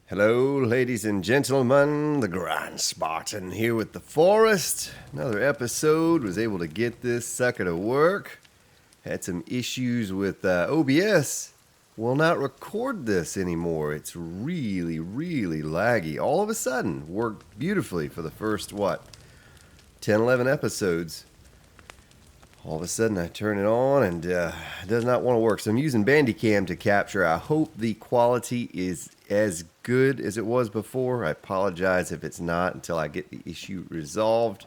Hello, ladies and gentlemen, the Grand Spartan here with the Forest. Another episode, was able to get this sucker to work. Had some issues with OBS. Will not record this anymore. It's really laggy. All of a sudden, worked beautifully for the first, 10, 11 episodes. All of a sudden, I turn it on and it does not want to work. So I'm using Bandicam to capture. I hope the quality is as good as it was before. I apologize if it's not until I get the issue resolved.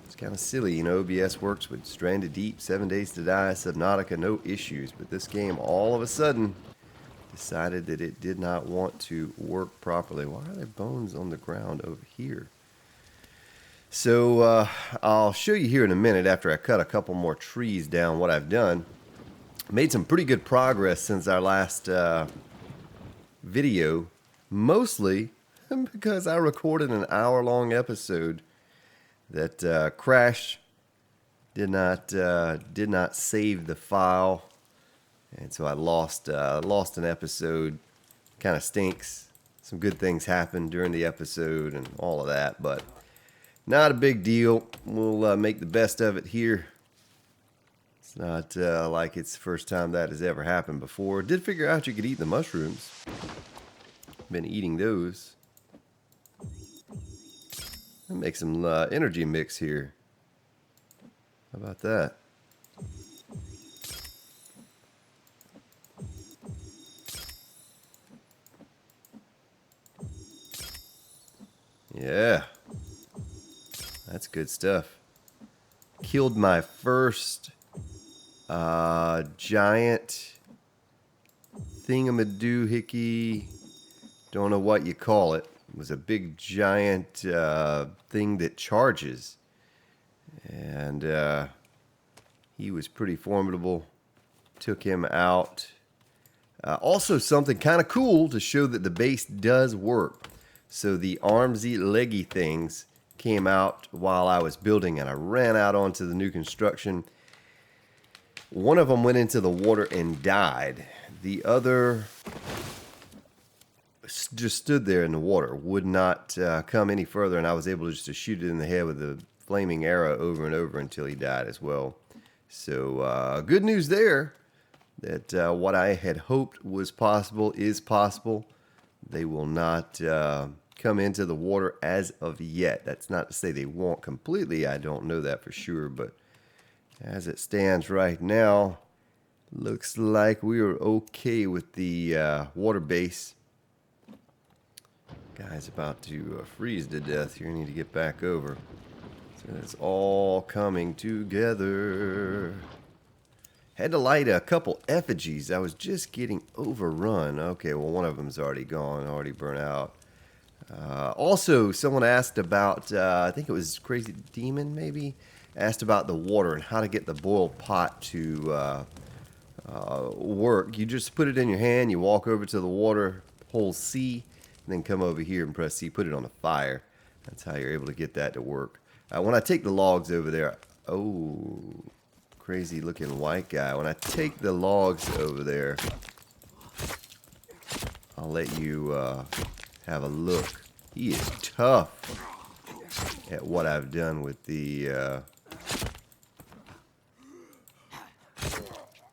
It's kind of silly, you know. OBS works with Stranded Deep, 7 Days to Die, Subnautica, no issues. But this game, all of a sudden, decided that it did not want to work properly. Why are there bones on the ground over here? So I'll show you here in a minute after I cut a couple more trees down what I've done. Made some pretty good progress since our last video, mostly because I recorded an hour-long episode that crashed, did not save the file, and so I lost an episode. Kind of stinks. Some good things happened during the episode and all of that, but not a big deal. We'll make the best of it here. It's not like it's the first time that has ever happened before. Did figure out you could eat the mushrooms. Been eating those. I'll make some energy mix here. How about that? Yeah. That's good stuff. Killed my first giant thingamadoohickey. Don't know what you call it. It was a big giant thing that charges. And he was pretty formidable. Took him out. Also something kind of cool to show that the base does work. So the armsy leggy things came out while I was building, and I ran out onto the new construction. One of them went into the water and died. The other just stood there in the water, would not come any further, and I was able just to shoot it in the head with a flaming arrow over and over until he died as well. So good news there, that what I had hoped was possible is possible. They will not come into the water as of yet. That's not to say they won't completely. I don't know that for sure, but as it stands right now, looks like we are okay with the water base. Guy's about to freeze to death here. I need to get back over. So it's all coming together. Had to light a couple effigies. I was just getting overrun. Okay, well, one of them's already gone, already burnt out. Also, someone asked about, I think it was Crazy Demon maybe, asked about the water and how to get the boiled pot to work. You just put it in your hand, you walk over to the water, hold C, and then come over here and press C, put it on the fire. That's how you're able to get that to work. When I take the logs over there, oh, crazy looking white guy. When I take the logs over there, I'll let you have a look. He is tough at what I've done with the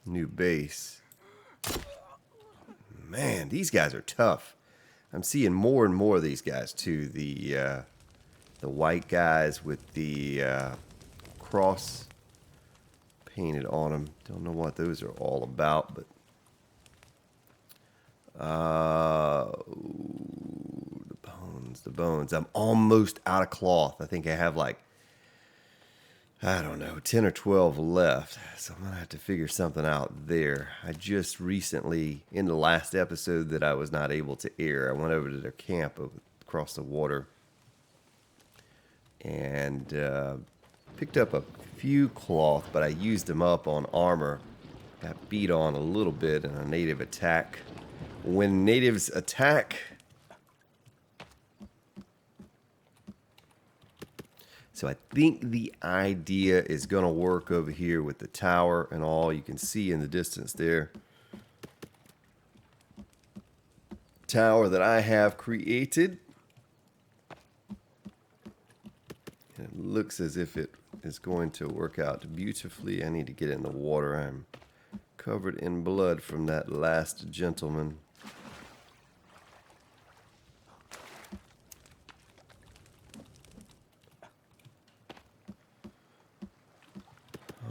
new base. Man, these guys are tough. I'm seeing more and more of these guys too. The white guys with the cross painted on them. Don't know what those are all about, but the bones. I'm almost out of cloth. I think I have like, I don't know, 10 or 12 left. So I'm going to have to figure something out there. I just recently, in the last episode that I was not able to air, I went over to their camp across the water and picked up a few cloth, but I used them up on armor. Got beat on a little bit in a native attack. When natives attack, so I think the idea is going to work over here with the tower and all. You can see in the distance there. tower that I have created. And it looks as if it is going to work out beautifully. I need to get in the water. I'm covered in blood from that last gentleman.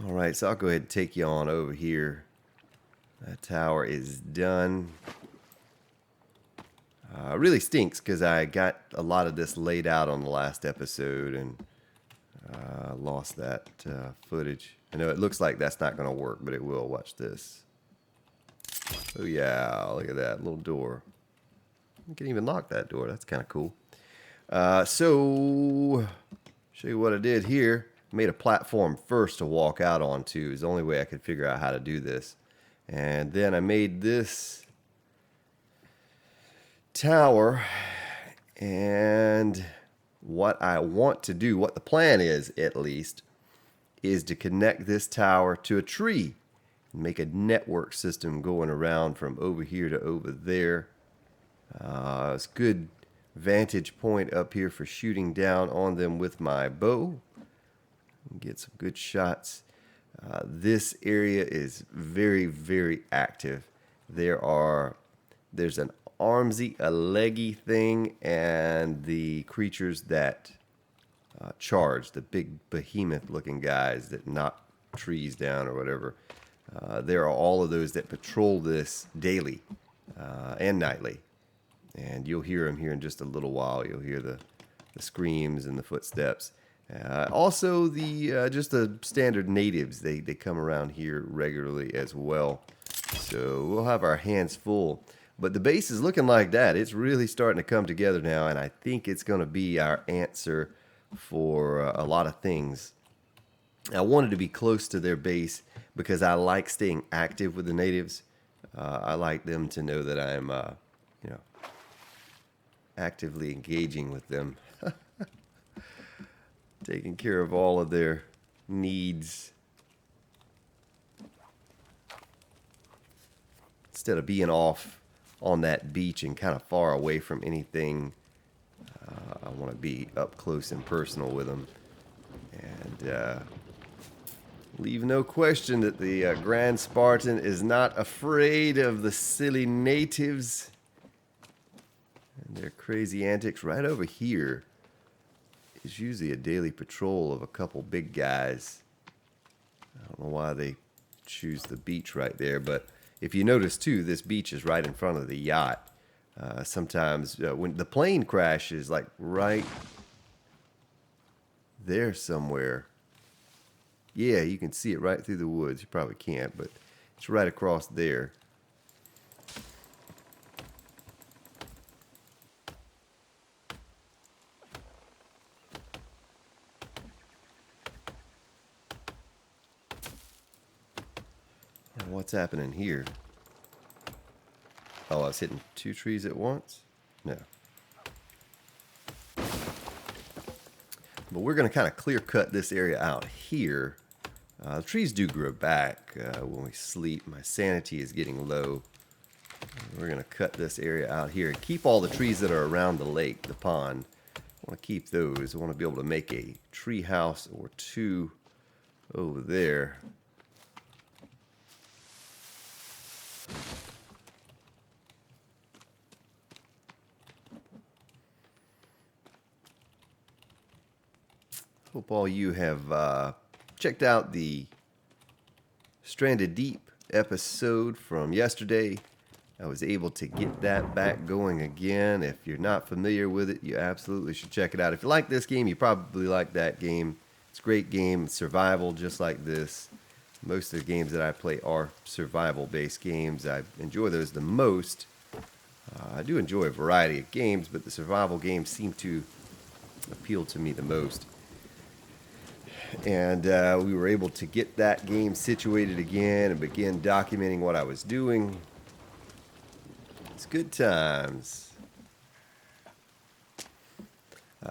Alright, so I'll go ahead and take you on over here. That tower is done. Really stinks because I got a lot of this laid out on the last episode and lost that footage. I know it looks like that's not going to work, but it will. Watch this. Oh yeah, look at that little door. You can even lock that door. That's kind of cool. So, show you what I did here. Made a platform first to walk out onto. Is the only way I could figure out how to do this. And then I made this tower, and what I want to do, what the plan is at least, is to connect this tower to a tree and make a network system going around from over here to over there. It's a good vantage point up here for shooting down on them with my bow. Get some good shots. This area is very, very active. There's an armsy, a leggy thing, and the creatures that charge, the big behemoth-looking guys that knock trees down or whatever. There are all of those that patrol this daily and nightly, and you'll hear them here in just a little while. You'll hear the screams and the footsteps. Also, just the standard natives, they come around here regularly as well. So we'll have our hands full. But the base is looking like that. It's really starting to come together now, and I think it's going to be our answer for a lot of things. I wanted to be close to their base because I like staying active with the natives. I like them to know that I'm, actively engaging with them. Taking care of all of their needs. Instead of being off on that beach and kind of far away from anything, I want to be up close and personal with them. And leave no question that the Grand Spartan is not afraid of the silly natives and their crazy antics. Right over here is usually a daily patrol of a couple big guys. I don't know why they choose the beach right there, but if you notice too, this beach is right in front of the yacht. Sometimes when the plane crashes, like right there somewhere. Yeah, you can see it right through the woods. You probably can't, but it's right across there. What's happening here? Oh, I was hitting two trees at once? No. But we're going to kind of clear cut this area out here. The trees do grow back when we sleep. My sanity is getting low. We're going to cut this area out here and keep all the trees that are around the lake, the pond. I want to keep those. I want to be able to make a tree house or two over there. Hope all you have checked out the Stranded Deep episode from yesterday. I was able to get that back going again. If you're not familiar with it, you absolutely should check it out. If you like this game, you probably like that game. It's a great game, survival just like this. Most of the games that I play are survival-based games. I enjoy those the most. I do enjoy a variety of games, but the survival games seem to appeal to me the most. And we were able to get that game situated again and begin documenting what I was doing. It's good times.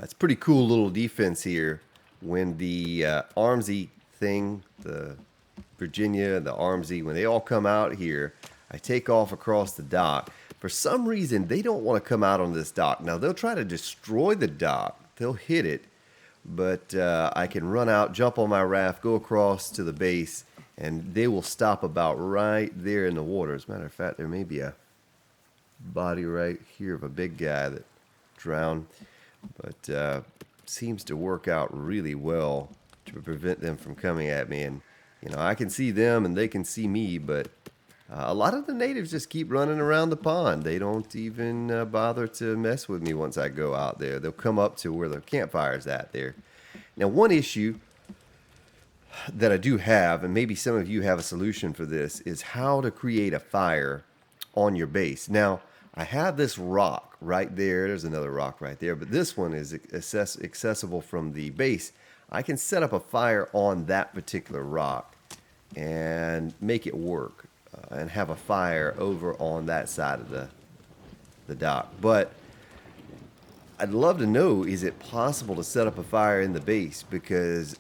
It's a pretty cool little defense here. When the Armsy thing, the Virginia, the Armsy, when they all come out here, I take off across the dock. For some reason, they don't want to come out on this dock. Now, they'll try to destroy the dock. They'll hit it. But I can run out, jump on my raft, go across to the base, and they will stop about right there in the water. As a matter of fact, there may be a body right here of a big guy that drowned. But seems to work out really well to prevent them from coming at me. And, you know, I can see them and they can see me, but a lot of the natives just keep running around the pond. They don't even bother to mess with me once I go out there. They'll come up to where the campfire's at there. Now, one issue that I do have, and maybe some of you have a solution for this, is how to create a fire on your base. Now, I have this rock right there. There's another rock right there, but this one is accessible from the base. I can set up a fire on that particular rock and make it work and have a fire over on that side of the dock. But I'd love to know, is it possible to set up a fire in the base? Because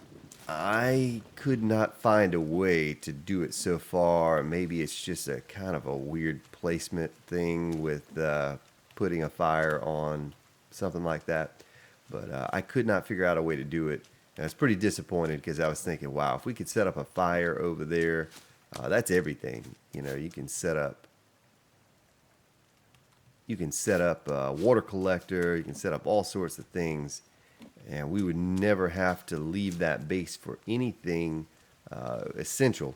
I could not find a way to do it so far. Maybe it's just a kind of a weird placement thing with putting a fire on something like that. But I could not figure out a way to do it. And I was pretty disappointed because I was thinking, wow, if we could set up a fire over there, that's everything. You know, you can set up a water collector, you can set up all sorts of things. And we would never have to leave that base for anything essential.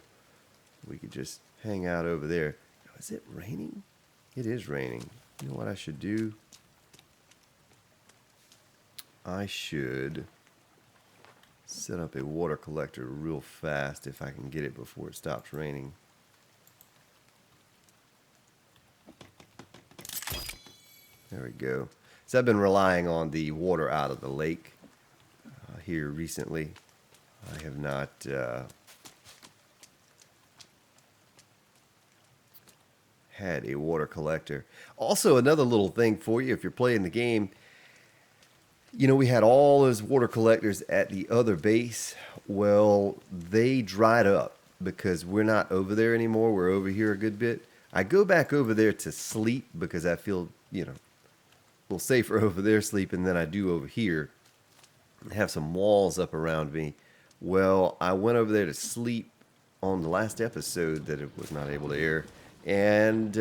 We could just hang out over there. Is it raining? It is raining. You know what I should do? I should set up a water collector real fast if I can get it before it stops raining. There we go. So I've been relying on the water out of the lake here recently. I have not had a water collector. Also, another little thing for you if you're playing the game, you know, we had all those water collectors at the other base. Well, they dried up because we're not over there anymore. We're over here a good bit. I go back over there to sleep because I feel, you know, a little safer over there sleeping than I do over here. I have some walls up around me. Well, I went over there to sleep on the last episode that it was not able to air. And,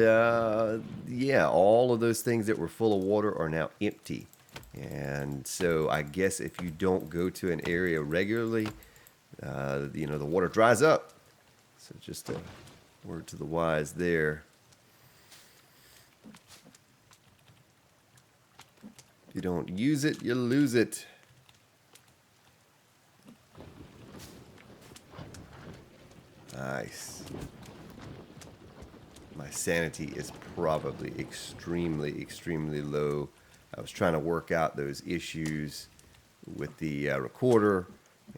yeah, all of those things that were full of water are now empty. And so I guess if you don't go to an area regularly, you know, the water dries up. So just a word to the wise there. If you don't use it, you lose it. Nice. My sanity is probably extremely, extremely low. I was trying to work out those issues with the recorder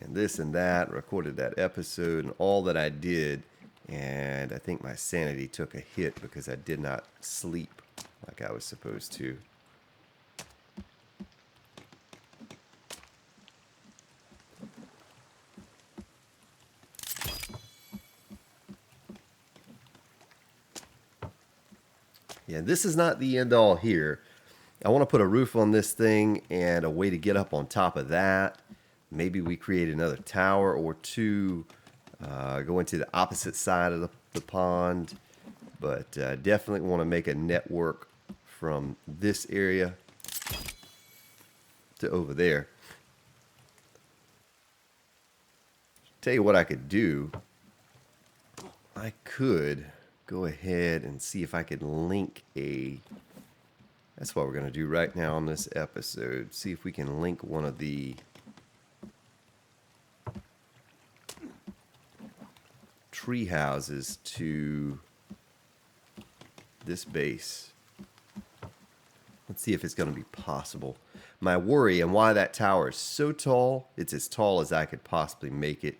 and this and that, recorded that episode and all that I did. And I think my sanity took a hit because I did not sleep like I was supposed to. Yeah, this is not the end all here. I want to put a roof on this thing and a way to get up on top of that. Maybe we create another tower or two, go into the opposite side of the pond. But definitely want to make a network from this area to over there. Tell you what I could do. I could go ahead and see if I could link a... That's what we're going to do right now on this episode. See if we can link one of the tree houses to this base. Let's see if it's going to be possible. My worry and why that tower is so tall, it's as tall as I could possibly make it,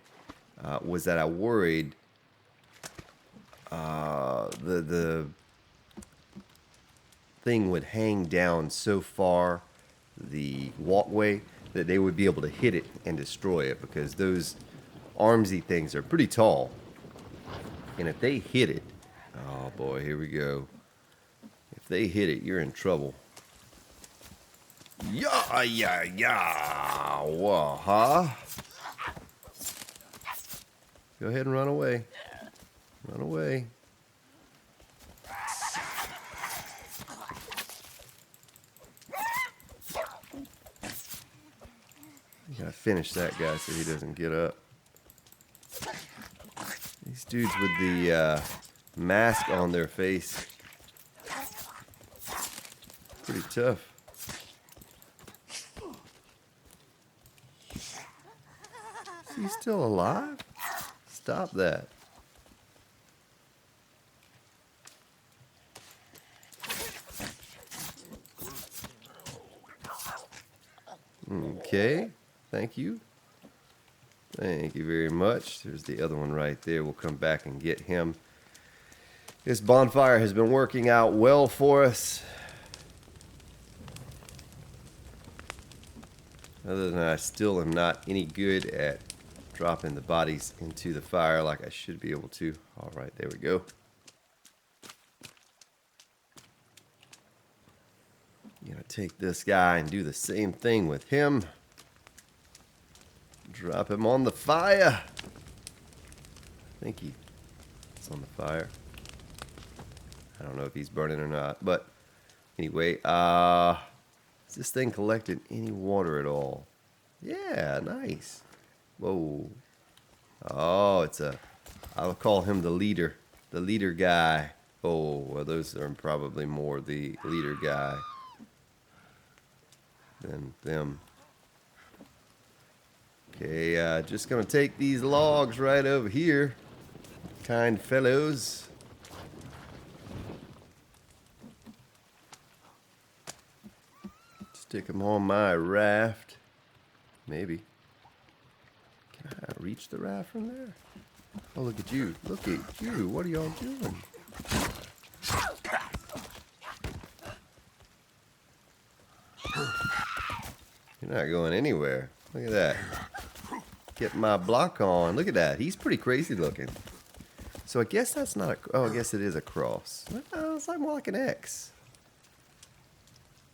was that I worried the thing would hang down so far, the walkway, that they would be able to hit it and destroy it, because those armsy things are pretty tall. And if they hit it, oh boy, here we go. If they hit it, you're in trouble. Yeah, yeah, yeah. Whoa, huh? Go ahead and run away. Run away. You gotta finish that guy so he doesn't get up. These dudes with the mask on their face, pretty tough. Is he still alive? Stop that. Okay, thank you. Thank you very much. There's the other one right there. We'll come back and get him. This bonfire has been working out well for us. Other than I still am not any good at dropping the bodies into the fire like I should be able to. All right, there we go. Gonna take this guy and do the same thing with him. Drop him on the fire. I think he's on the fire. I don't know if he's burning or not, but anyway, has this thing collected any water at all? Yeah, nice. Whoa. Oh, it's I'll call him the leader guy. Oh, well, those are probably more the leader guy than them. Okay, just gonna take these logs right over here, kind fellows. Stick them on my raft. Maybe. Can I reach the raft from there? Oh, look at you. Look at you. What are y'all doing? You're not going anywhere. Look at that. Get my block on. Look at that. He's pretty crazy looking. So I guess that's not a... Oh, I guess it is a cross. Well, it's like more like an X.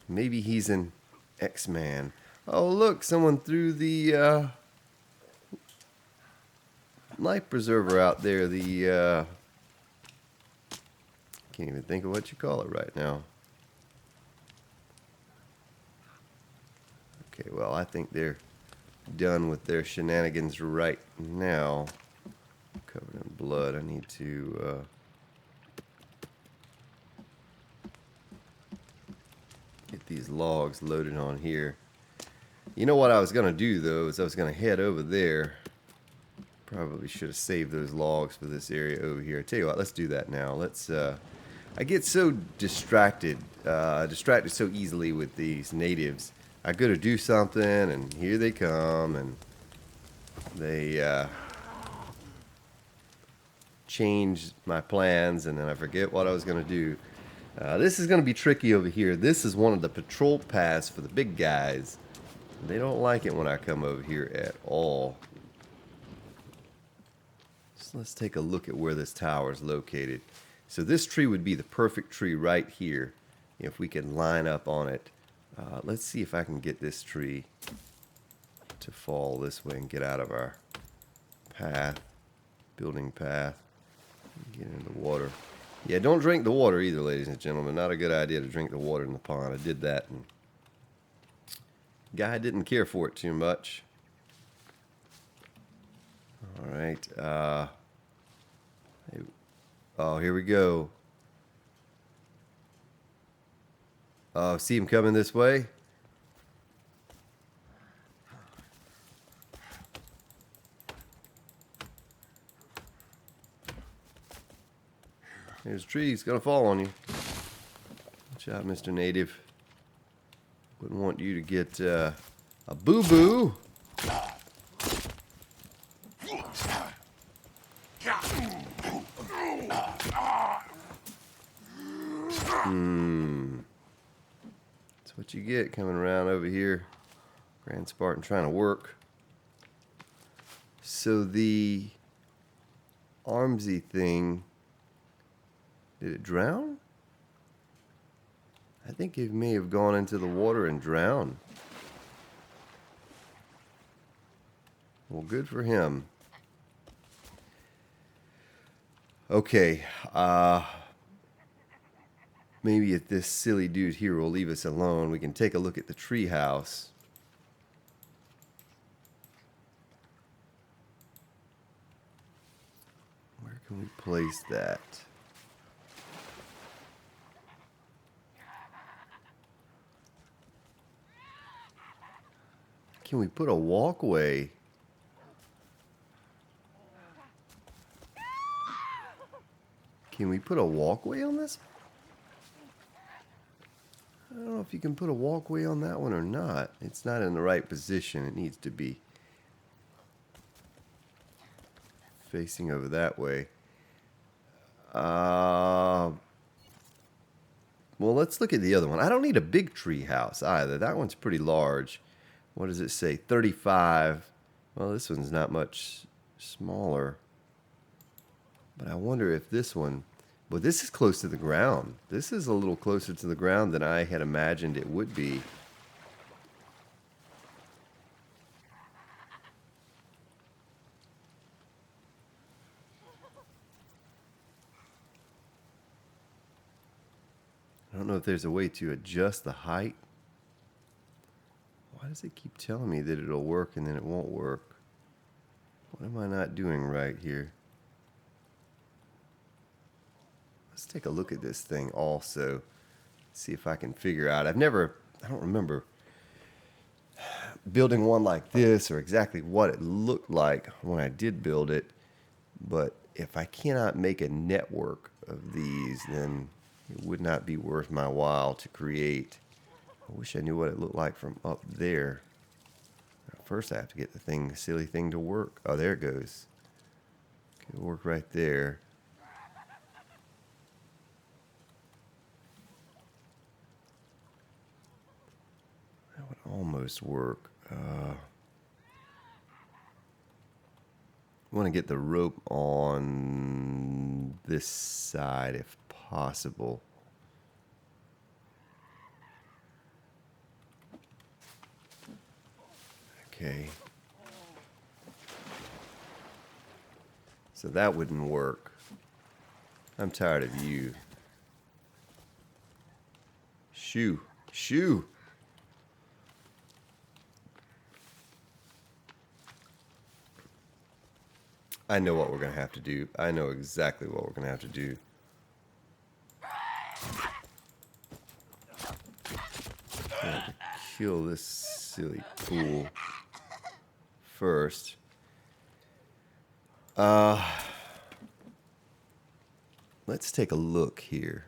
Maybe he's an X-Man. Oh, look. Someone threw the life preserver out there. The... Can't even think of what you call it right now. Okay, well, I think they're done with their shenanigans right now. Covered in blood. I need to get these logs loaded on here. You know what I was gonna do though is I was gonna head over there. Probably should have saved those logs for this area over here. I tell you what, let's do that now. Let's I get so distracted so easily with these natives. I go to do something and here they come and they change my plans and then I forget what I was going to do. This is going to be tricky over here. This is one of the patrol paths for the big guys. They don't like it when I come over here at all. So let's take a look at where this tower is located. So this tree would be the perfect tree right here if we could line up on it. Let's see if I can get this tree to fall this way and get out of our path, building path. Get into the water. Yeah, don't drink the water either, ladies and gentlemen. Not a good idea to drink the water in the pond. I did that, and guy didn't care for it too much. All right. Oh, here we go. Oh, see him coming this way? There's a tree. It's going to fall on you. Watch out, Mr. Native. Wouldn't want you to get a boo-boo. That's what you get coming around over here. Grand Spartan trying to work. So the Armsy thing, did it drown? I think he may have gone into the water and drowned. Well, good for him. Okay, maybe if this silly dude here will leave us alone, we can take a look at the tree house. Where can we place that? Can we put a walkway? Can we put a walkway on this? I don't know if you can put a walkway on that one or not. It's not in the right position. It needs to be facing over that way. Well, let's look at the other one. I don't need a big tree house either. That one's pretty large. What does it say? 35. Well, this one's not much smaller. But I wonder if this one... Well, this is close to the ground. This is a little closer to the ground than I had imagined it would be. I don't know if there's a way to adjust the height. Why does it keep telling me that it'll work and then it won't work? What am I not doing right here? Let's take a look at this thing also. See if I can figure out. I don't remember building one like this or exactly what it looked like when I did build it. But if I cannot make a network of these, then it would not be worth my while to create. I wish I knew what it looked like from up there. First I have to get the silly thing to work. Oh, there it goes. It'll work right there. That would almost work. I want to get the rope on this side if possible. Okay. So that wouldn't work. I'm tired of you. Shoo. Shoo. I know what we're going to have to do. I know exactly what we're going to have to do. I have to kill this silly fool first. Let's take a look here.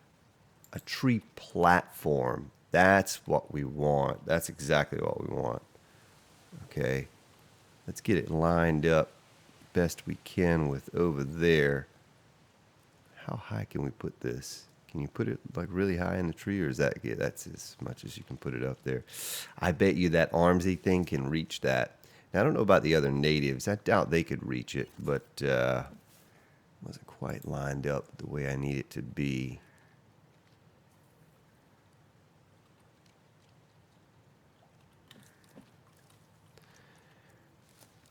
A tree platform. That's what we want. That's exactly what we want. Okay. Let's get it lined up best we can with over there. How high can we put this? Can you put it like really high in the tree, or is that's as much as you can put it up there? I bet you that Armsy thing can reach that. Now, I don't know about the other natives. I doubt they could reach it, but wasn't quite lined up the way I need it to be.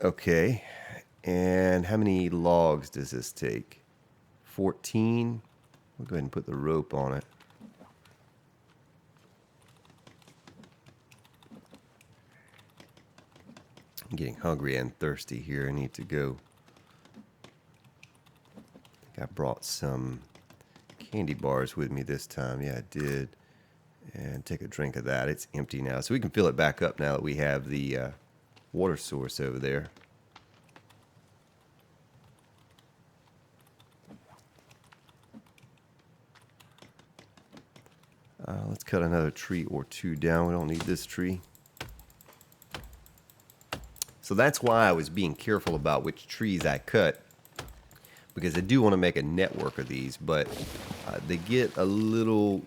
Okay, and how many logs does this take? 14. We'll go ahead and put the rope on it. I'm getting hungry and thirsty here. I need to go. I think I brought some candy bars with me this time. Yeah, I did. And take a drink of that. It's empty now. So we can fill it back up now that we have the water source over there. Let's cut another tree or two down. We don't need this tree. So that's why I was being careful about which trees I cut, because I do want to make a network of these, but they get a little...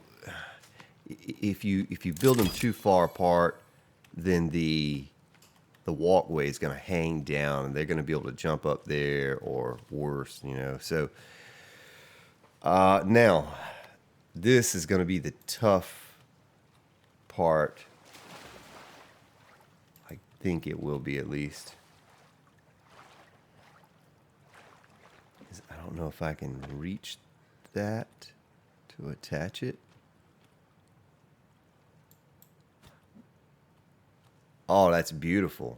If you build them too far apart, then the walkway is going to hang down, and they're going to be able to jump up there, or worse, you know. So now, this is going to be the tough part. I think it will be, at least. I don't know if I can reach that to attach it. Oh, that's beautiful.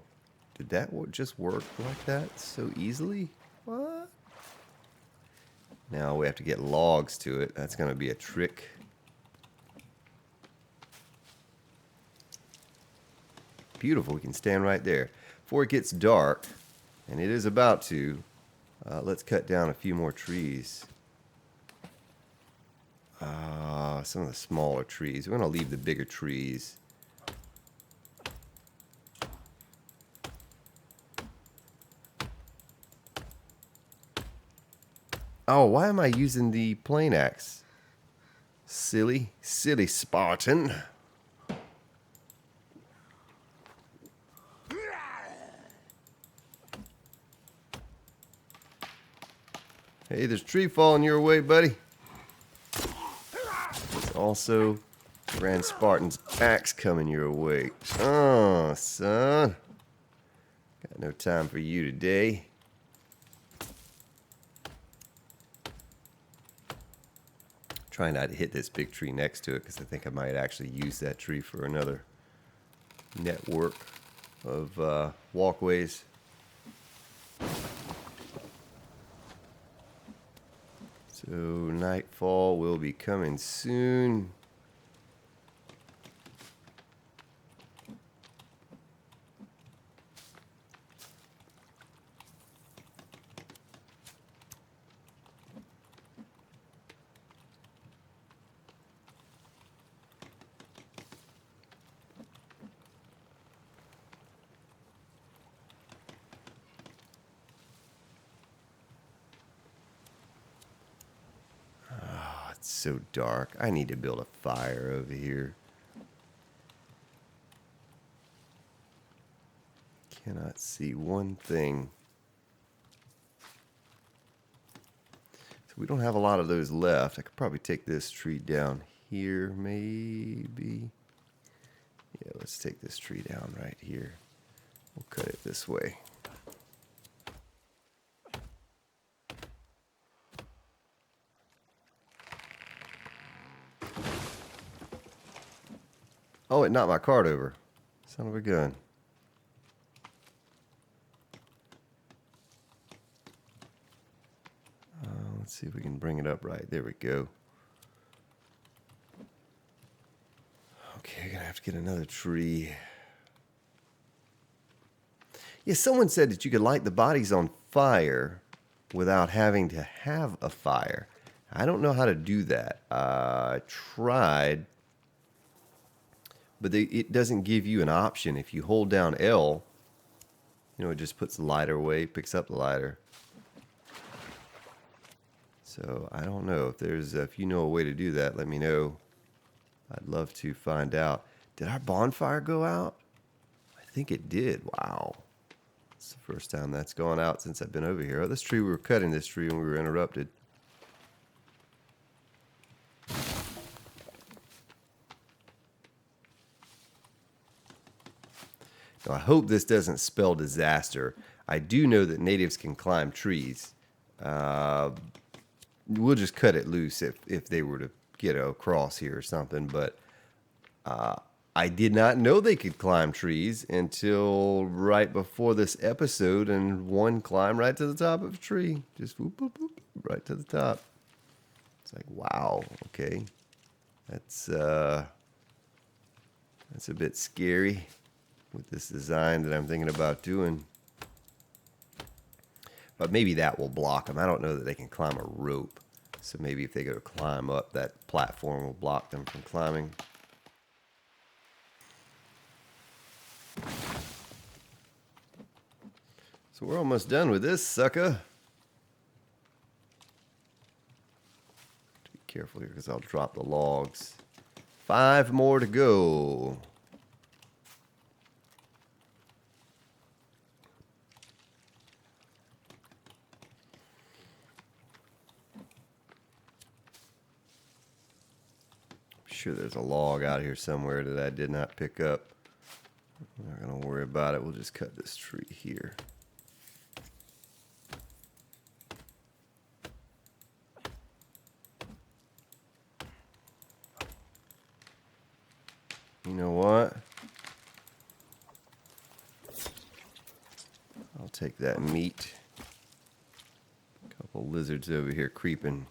Did that just work like that so easily? What? Now we have to get logs to it. That's going to be a trick. Beautiful. We can stand right there. Before it gets dark, and it is about to, let's cut down a few more trees. Some of the smaller trees. We're going to leave the bigger trees. Oh, why am I using the plane axe? Silly Spartan. Hey, there's a tree falling your way, buddy. There's also Grand Spartan's axe coming your way. Oh, son. Got no time for you today. Try not to hit this big tree next to it, because I think I might actually use that tree for another network of walkways. So nightfall will be coming soon. It's so dark. I need to build a fire over here. Cannot see one thing. So we don't have a lot of those left. I could probably take this tree down here, maybe. Yeah, let's take this tree down right here. We'll cut it this way. Oh, it knocked my cart over. Son of a gun. Let's see if we can bring it up right. There we go. Okay, I'm going to have to get another tree. Yeah, someone said that you could light the bodies on fire without having to have a fire. I don't know how to do that. I tried, but it doesn't give you an option. If you hold down L, it just puts the lighter away, picks up the lighter. So I don't know if you know a way to do that, let me know. I'd love to find out. Did our bonfire go out? I think it did. Wow. It's the first time that's gone out since I've been over here. Oh, we were cutting this tree and we were interrupted. Now, I hope this doesn't spell disaster. I do know that natives can climb trees. We'll just cut it loose if they were to get across here or something. But I did not know they could climb trees until right before this episode, and one climbed right to the top of a tree. Just whoop, whoop, whoop, right to the top. It's like, wow, okay. That's a bit scary with this design that I'm thinking about doing. But maybe that will block them. I don't know that they can climb a rope. So maybe if they go to climb up, that platform will block them from climbing. So we're almost done with this sucker. Be careful here because I'll drop the logs. 5 more to go. sure there's a log out here somewhere that I did not pick up. I'm not going to worry about it. We'll just cut this tree here. You know what? I'll take that meat. A couple lizards over here creeping.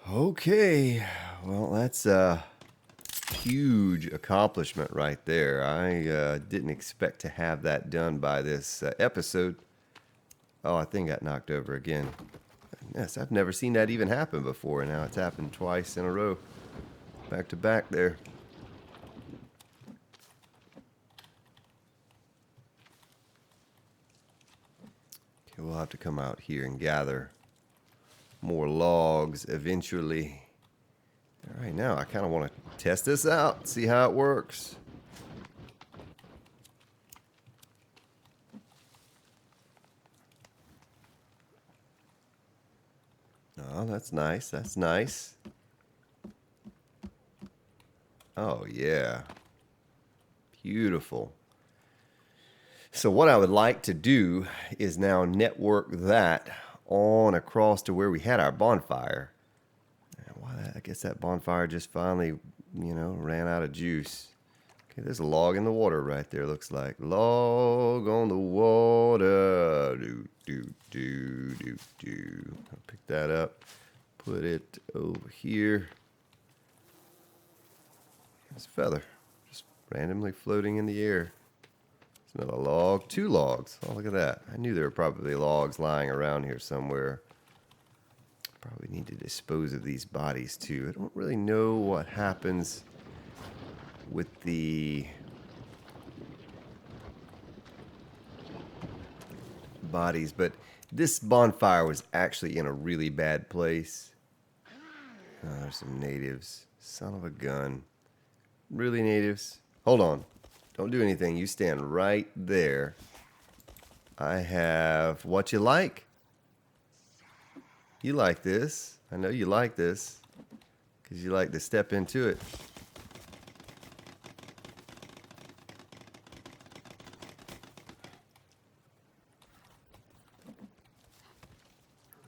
Okay, well, that's a huge accomplishment right there. I didn't expect to have that done by this episode. Oh, I think I got knocked over again. Yes, I've never seen that even happen before. Now it's happened twice in a row. Back to back there. Okay, we'll have to come out here and gather more logs eventually. All right, now I kind of want to test this out, see how it works. Oh, that's nice. That's nice. Oh, yeah. Beautiful. So what I would like to do is now network that on across to where we had our bonfire. I guess that bonfire just finally, ran out of juice. Okay, there's a log in the water right there, looks like. Log on the water. Do, do, do, do, do. I'll pick that up. Put it over here. It's a feather. Just randomly floating in the air. It's another log. 2 logs. Oh, look at that. I knew there were probably logs lying around here somewhere. Probably need to dispose of these bodies too. I don't really know what happens with the bodies, but this bonfire was actually in a really bad place. Oh, there's some natives. Son of a gun. Really, natives? Hold on. Don't do anything. You stand right there. I have what you like. You like this. I know you like this because you like to step into it.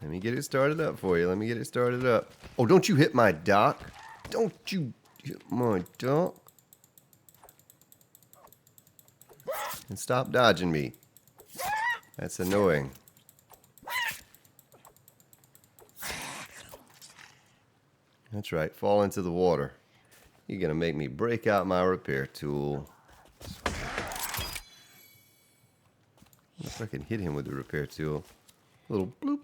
Let me get it started up for you. Let me get it started up. Oh, don't you hit my dock. Don't you hit my dock. And stop dodging me. That's annoying. That's right, fall into the water. You're gonna make me break out my repair tool. If I can hit him with the repair tool. A little bloop.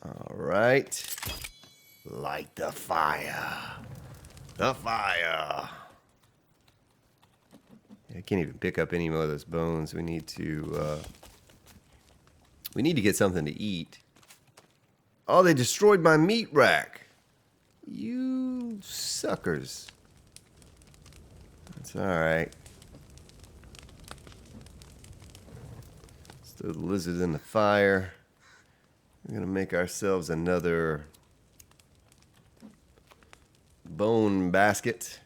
Alright. Light the fire. The fire. I can't even pick up any more of those bones. We need to get something to eat. Oh, they destroyed my meat rack. You suckers. That's alright. Let's throw the lizards in the fire. We're going to make ourselves another bone basket.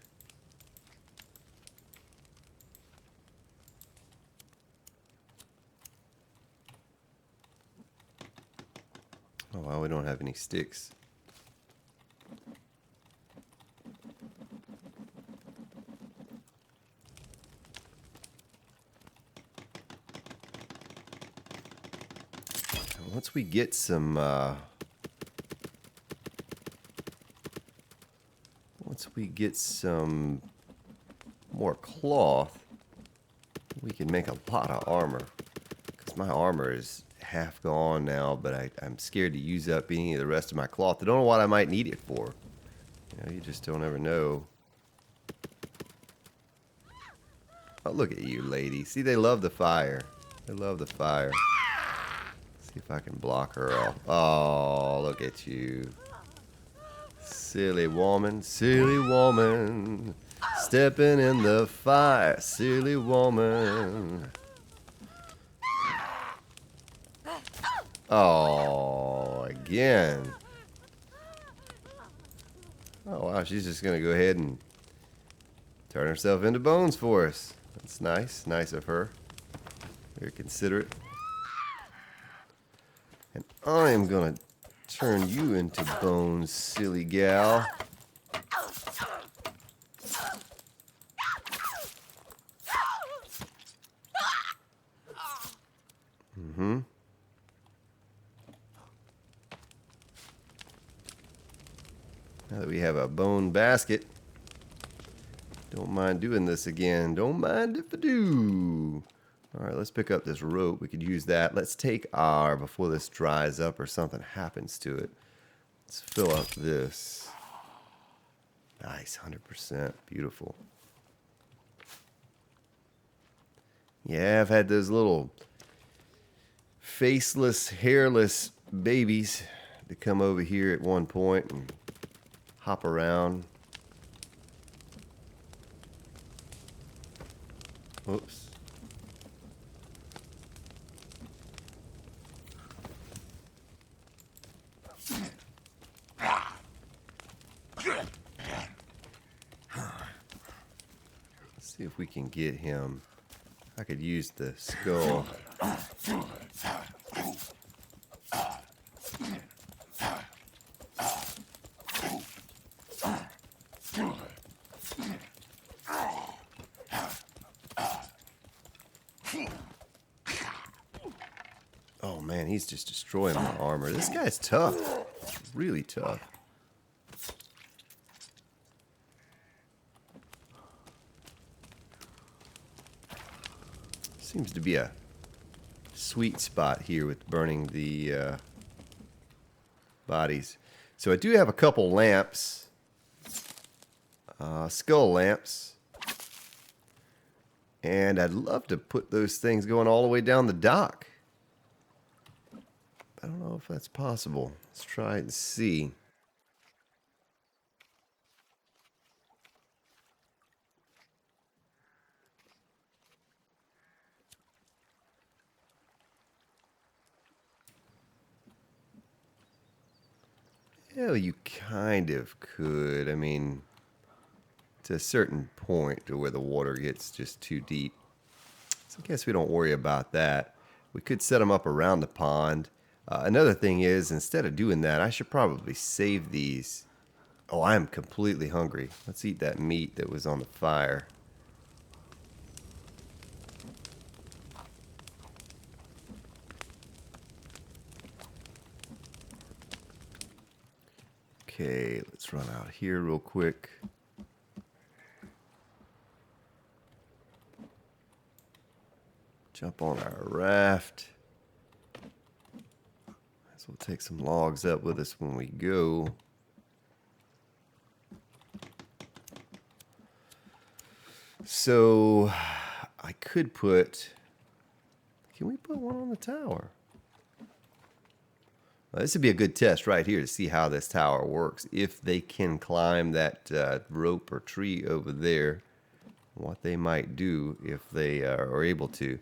Oh, wow, we don't have any sticks. Once we get some, more cloth, we can make a lot of armor. Because my armor is half gone now, but I'm scared to use up any of the rest of my cloth. I don't know what I might need it for. You just don't ever know. Oh, look at you, lady. See, they love the fire. They love the fire. See if I can block her off. Oh, look at you. Silly woman, stepping in the fire, silly woman. Oh, again. Oh, wow. She's just going to go ahead and turn herself into bones for us. That's nice. Nice of her. Very considerate. And I am going to turn you into bones, silly gal. Mm-hmm. Now that we have a bone basket, don't mind doing this again. Don't mind if I do. All right, let's pick up this rope. We could use that. Let's take our, before this dries up or something happens to it, let's fill up this. Nice, 100%. Beautiful. Yeah, I've had those little faceless, hairless babies to come over here at one point and hop around. Whoops. Let's see if we can get him. I could use the skull. Oh man, he's just destroying my armor. This guy's tough. Really tough. Seems to be a sweet spot here with burning the bodies. So I do have a couple lamps. Skull lamps. And I'd love to put those things going all the way down the dock. I don't know if that's possible. Let's try and see. Yeah, you kind of could. I mean, to a certain point to where the water gets just too deep. So I guess we don't worry about that. We could set them up around the pond. Another thing is, instead of doing that, I should probably save these. Oh, I'm completely hungry. Let's eat that meat that was on the fire. Okay, let's run out here real quick. Jump on our raft. So we'll take some logs up with us when we go. So I could put... Can we put one on the tower? This would be a good test right here to see how this tower works. If they can climb that rope or tree over there, what they might do if they are able to.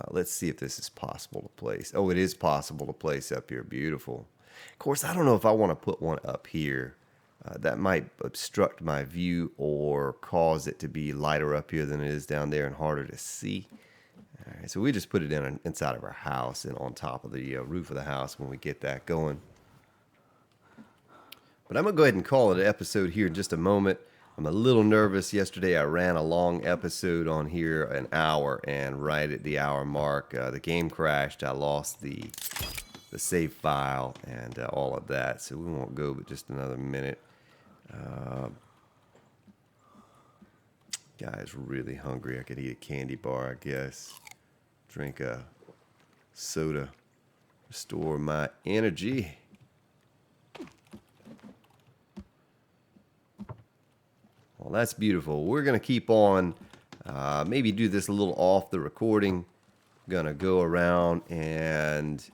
Let's see if this is possible to place. Oh, it is possible to place up here. Beautiful. Of course, I don't know if I want to put one up here. That might obstruct my view or cause it to be lighter up here than it is down there and harder to see. All right, so we just put it inside of our house and on top of the roof of the house when we get that going. But I'm going to go ahead and call it an episode here in just a moment. I'm a little nervous. Yesterday I ran a long episode on here, an hour, and right at the hour mark, the game crashed. I lost the save file and all of that, so we won't go but just another minute. Guy's really hungry. I could eat a candy bar, I guess. Drink a soda. Restore my energy. Well, that's beautiful. We're going to keep on. Maybe do this a little off the recording. Going to go around and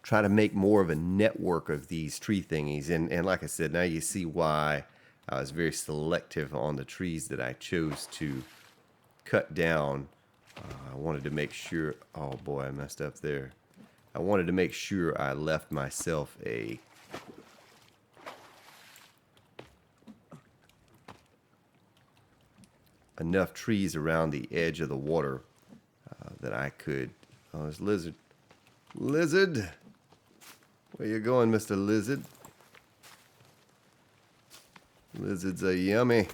try to make more of a network of these tree thingies. And like I said, now you see why I was very selective on the trees that I chose to cut down. I wanted to make sure... Oh boy, I messed up there. I wanted to make sure I left myself enough trees around the edge of the water that I could. Oh, there's lizard. Lizard! Where you going, Mr. Lizard? Lizards are yummy.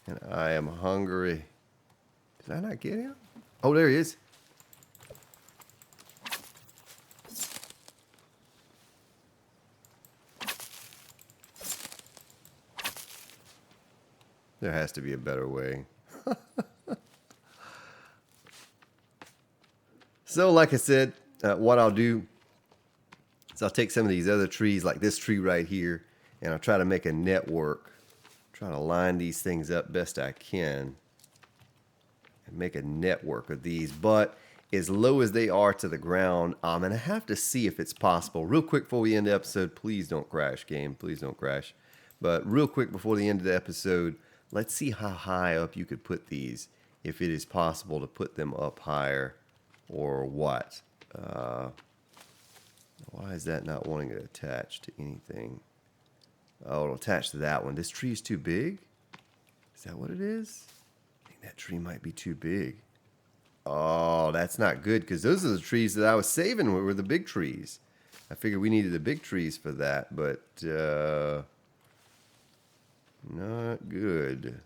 And I am hungry. Did I not get him? Oh, there he is. There has to be a better way. So, like I said, what I'll do is I'll take some of these other trees, like this tree right here, and I'll try to make a network. Try to line these things up best I can and make a network of these. But as low as they are to the ground, I'm going to have to see if it's possible. Real quick before we end the episode, please don't crash, game. Please don't crash. But real quick before the end of the episode, let's see how high up you could put these, if it is possible to put them up higher or what. Why is that not wanting to attach to anything? Oh, it'll attach to that one. This tree is too big? Is that what it is? I think that tree might be too big. Oh, that's not good, because those are the trees that I was saving were the big trees. I figured we needed the big trees for that, but not good.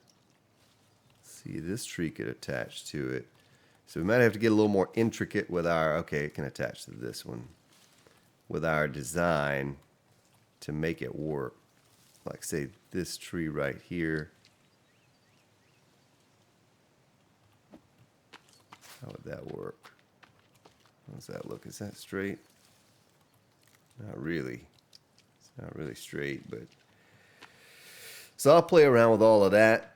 See, this tree could attach to it. So we might have to get a little more intricate with our... Okay, it can attach to this one. With our design to make it work. Like, say, this tree right here. How would that work? How does that look? Is that straight? Not really. It's not really straight, but... So I'll play around with all of that.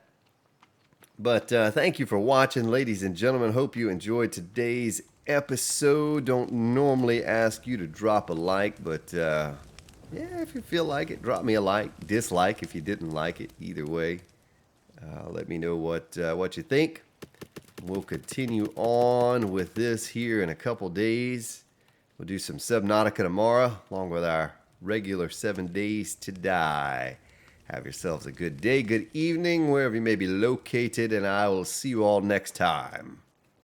But thank you for watching, ladies and gentlemen. Hope you enjoyed today's episode. Don't normally ask you to drop a like, but... yeah, if you feel like it, drop me a like, dislike if you didn't like it. Either way, let me know what you think. We'll continue on with this here in a couple days. We'll do some Subnautica tomorrow, along with our regular 7 Days to Die. Have yourselves a good day, good evening, wherever you may be located, and I will see you all next time.